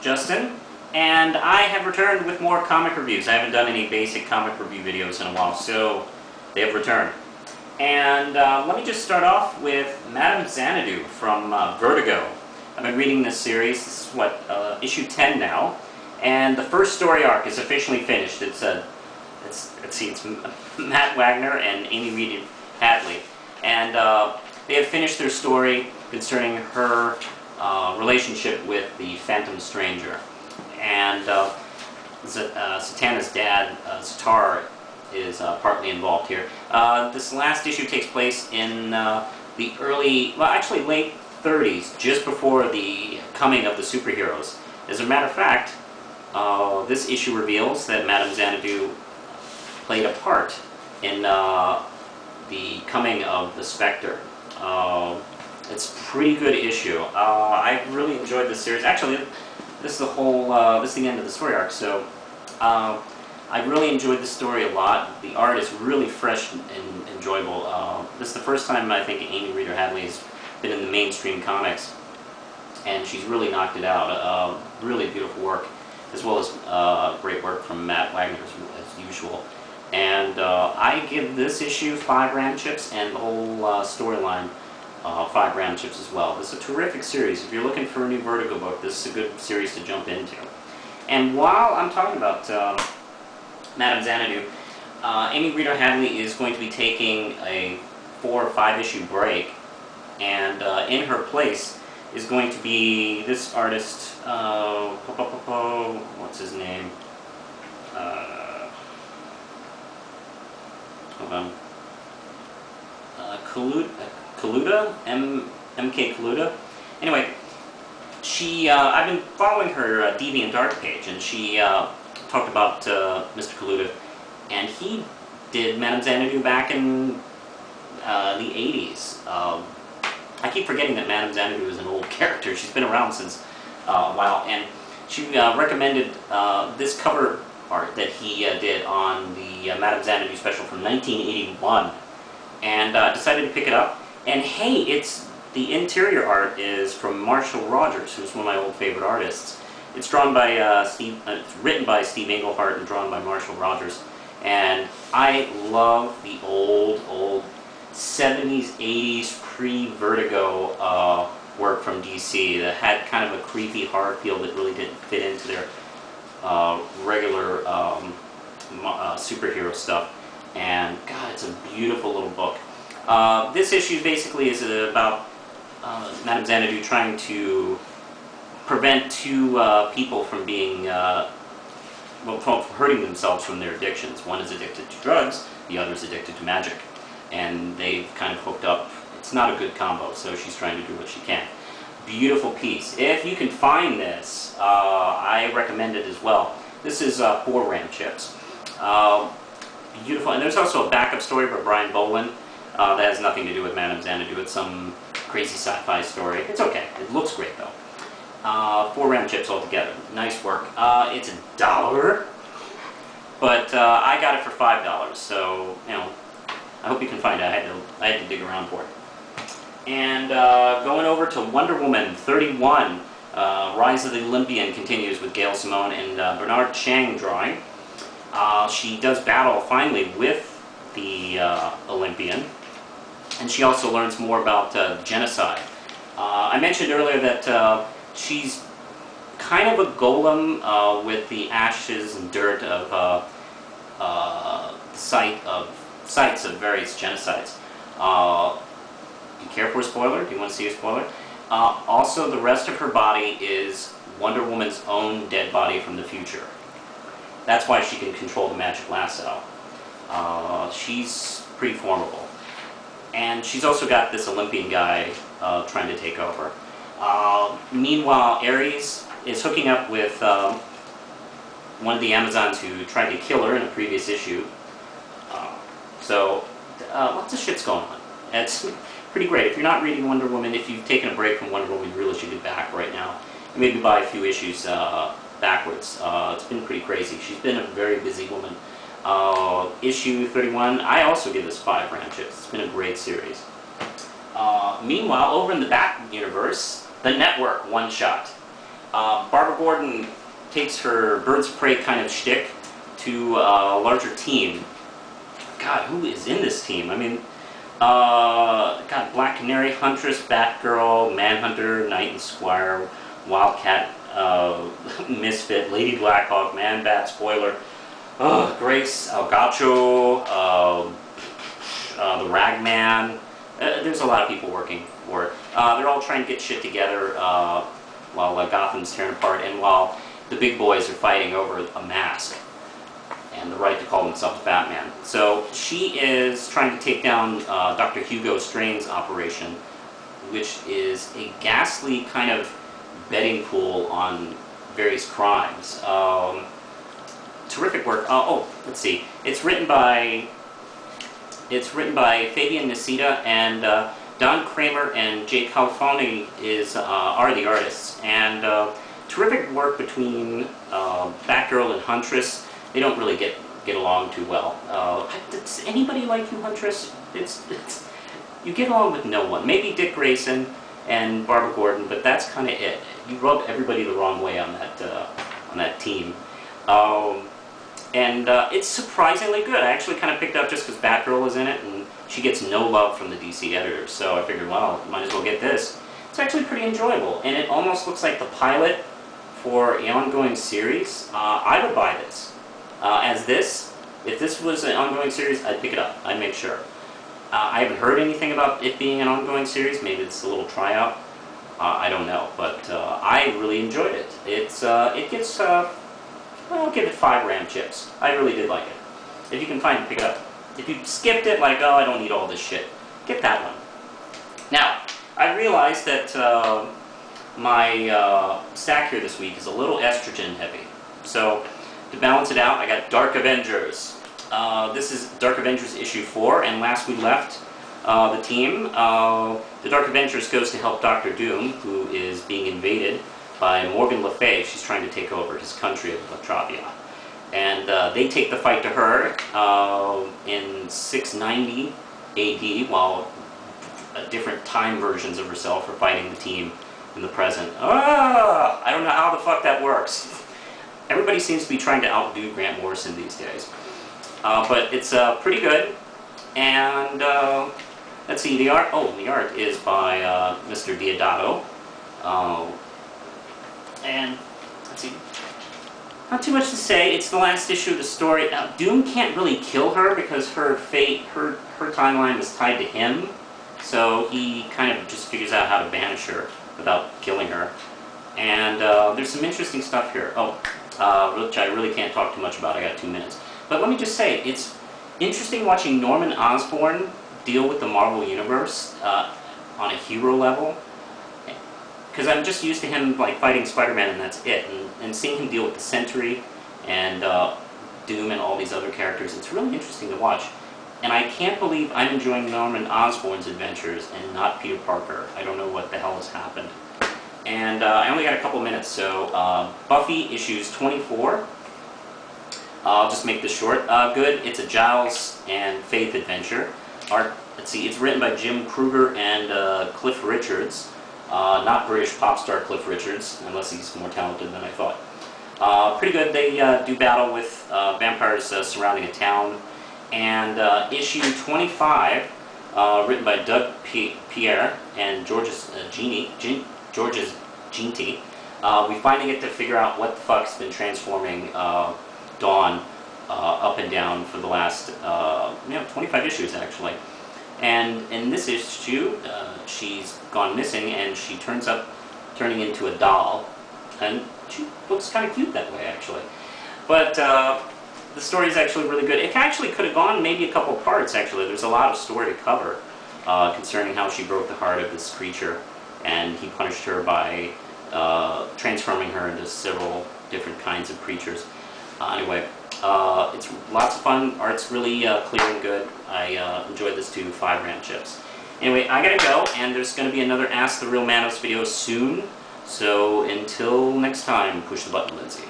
Justin, and I have returned with more comic reviews. I haven't done any basic comic review videos in a while, so they have returned. And let me just start off with Madame Xanadu from Vertigo. I've been reading this series. This is what, issue 10 now, and the first story arc is officially finished. It's Matt Wagner and Amy Reed Hadley, and they have finished their story concerning her relationship with the Phantom Stranger. And Satana's dad, Zatar, is partly involved here. This last issue takes place in the early, well, actually late 30s, just before the coming of the superheroes. As a matter of fact, this issue reveals that Madame Xanadu played a part in the coming of the Spectre. It's a pretty good issue. I really enjoyed this series. Actually, this is the whole, this is the end of the story arc, so I really enjoyed the story a lot. The art is really fresh and enjoyable. This is the first time I think Amy Reed Hadley has been in the mainstream comics, and she's really knocked it out. Really beautiful work, as well as great work from Matt Wagner as usual. And I give this issue 5 RAM chips, and the whole storyline 5 RAM chips as well. This is a terrific series. If you're looking for a new Vertigo book, this is a good series to jump into. And while I'm talking about Madame Xanadu, Amy Reed Hadley is going to be taking a 4 or 5 issue break, and in her place is going to be this artist, what's his name? Hold on. Kaluta? MK Kaluta? Anyway, she, I've been following her DeviantArt page, and she talked about Mr. Kaluta, and he did Madame Xanadu back in the 80s. I keep forgetting that Madame Xanadu is an old character. She's been around since a while, and she recommended this cover art that he did on the Madame Xanadu special from 1981, and decided to pick it up. And hey, the interior art is from Marshall Rogers, who's one of my old favorite artists. It's drawn by it's written by Steve Englehart and drawn by Marshall Rogers. And I love the old 70s, 80s pre-Vertigo work from DC that had kind of a creepy horror feel that really didn't fit into their regular superhero stuff. And God, it's a beautiful little book. This issue basically is about Madame Xanadu trying to prevent 2 people from being, from hurting themselves from their addictions. One is addicted to drugs, the other is addicted to magic. And they've kind of hooked up. It's not a good combo, so she's trying to do what she can. Beautiful piece. If you can find this, I recommend it as well. This is 4 RAM chips. Beautiful. And there's also a backup story by Brian Bolin that has nothing to do with Madame Xanadu. It's some crazy sci-fi story. It's okay. It looks great, though. 4 RAM chips altogether. Nice work. It's $1, but I got it for $5, so, you know, I hope you can find it. I had to dig around for it. And going over to Wonder Woman 31, Rise of the Olympian continues with Gail Simone and Bernard Chang drawing. She does battle finally with the Olympian, and she also learns more about genocide. I mentioned earlier that she's kind of a golem with the ashes and dirt of sites of various genocides. Do you care for a spoiler? Do you want to see a spoiler? Also, the rest of her body is Wonder Woman's own dead body from the future. That's why she can control the magic lasso. She's pretty formidable. And she's also got this Olympian guy trying to take over. Meanwhile, Ares is hooking up with one of the Amazons who tried to kill her in a previous issue. So, lots of shit's going on. It's pretty great. If you're not reading Wonder Woman, if you've taken a break from Wonder Woman, you really should get back right now. Maybe buy a few issues backwards. It's been pretty crazy. She's been a very busy woman. Issue 31, I also give this 5 RAM chips. It's been a great series. Meanwhile, over in the Bat universe, the Network one-shot. Barbara Gordon takes her Birds of Prey kind of shtick to a larger team. God, who is in this team? I mean, God, Black Canary, Huntress, Batgirl, Manhunter, Knight and Squire, Wildcat, Misfit, Lady Blackhawk, Man-Bat, Spoiler, Grace, El Gacho, the Ragman. There's a lot of people working for it. They're all trying to get shit together while Gotham's tearing apart, and while the big boys are fighting over a mask and the right to call themselves Batman. So she is trying to take down Dr. Hugo Strain's operation, which is a ghastly kind of betting pool on various crimes. Terrific work. Let's see. It's written by Fabian Nicita, and Don Kramer and Jay Califone are the artists. And terrific work between Batgirl and Huntress. They don't really get along too well. Does anybody like you, Huntress? You get along with no one. Maybe Dick Grayson and Barbara Gordon, but that's kind of it. You rub everybody the wrong way on that team. It's surprisingly good. I actually kind of picked up just because Batgirl is in it, and she gets no love from the DC editors, so I figured, well, might as well get this. It's actually pretty enjoyable, and it almost looks like the pilot for an ongoing series. I would buy this. If this was an ongoing series, I'd pick it up. I'd make sure. I haven't heard anything about it being an ongoing series. Maybe it's a little tryout. I don't know, but I really enjoyed it. It gets, I'll give it 5 RAM chips. I really did like it. If you can find it, pick it up. If you skipped it, like, oh, I don't need all this shit, get that one. Now, I realized that my stack here this week is a little estrogen heavy. So, to balance it out, I got Dark Avengers. This is Dark Avengers issue 4, and last we left the team, the Dark Avengers goes to help Dr. Doom, who is being invaded by Morgan Le Fay. She's trying to take over his country of Latravia. And they take the fight to her in 690 AD, while different time versions of herself are fighting the team in the present. I don't know how the fuck that works. Everybody seems to be trying to outdo Grant Morrison these days. But it's pretty good. And let's see, the art is by Mr. Diodato. And let's see, not too much to say. It's the last issue of the story. Now, Doom can't really kill her because her fate, her timeline was tied to him. So he kind of just figures out how to banish her without killing her. And there's some interesting stuff here. Which I really can't talk too much about. I got 2 minutes. But let me just say, it's interesting watching Norman Osborn deal with the Marvel Universe on a hero level. Because I'm just used to him like fighting Spider-Man and that's it. And seeing him deal with the Sentry and Doom and all these other characters, it's really interesting to watch. And I can't believe I'm enjoying Norman Osborn's adventures and not Peter Parker. I don't know what the hell has happened. And I only got a couple minutes, so Buffy issues 24. I'll just make this short. Good. It's a Giles and Faith adventure. Let's see, it's written by Jim Kruger and Cliff Richards. Not British pop star Cliff Richards, unless he's more talented than I thought. Pretty good. They do battle with vampires surrounding a town. And issue 25, written by Doug Pierre and Georges Ginty. We finally get to figure out what the fuck's been transforming Dawn up and down for the last 25 issues actually. And in this issue, she's gone missing and she turning into a doll. And she looks kind of cute that way actually. But the story is actually really good. It actually could have gone maybe a couple parts actually. There's a lot of story to cover concerning how she broke the heart of this creature. And he punished her by transforming her into several different kinds of creatures. Anyway, it's lots of fun. Art's really clear and good. I enjoyed this too. 5 RAM chips. Anyway, I gotta go, and there's going to be another Ask the Real Manos video soon. So until next time, push the button, Lindsay.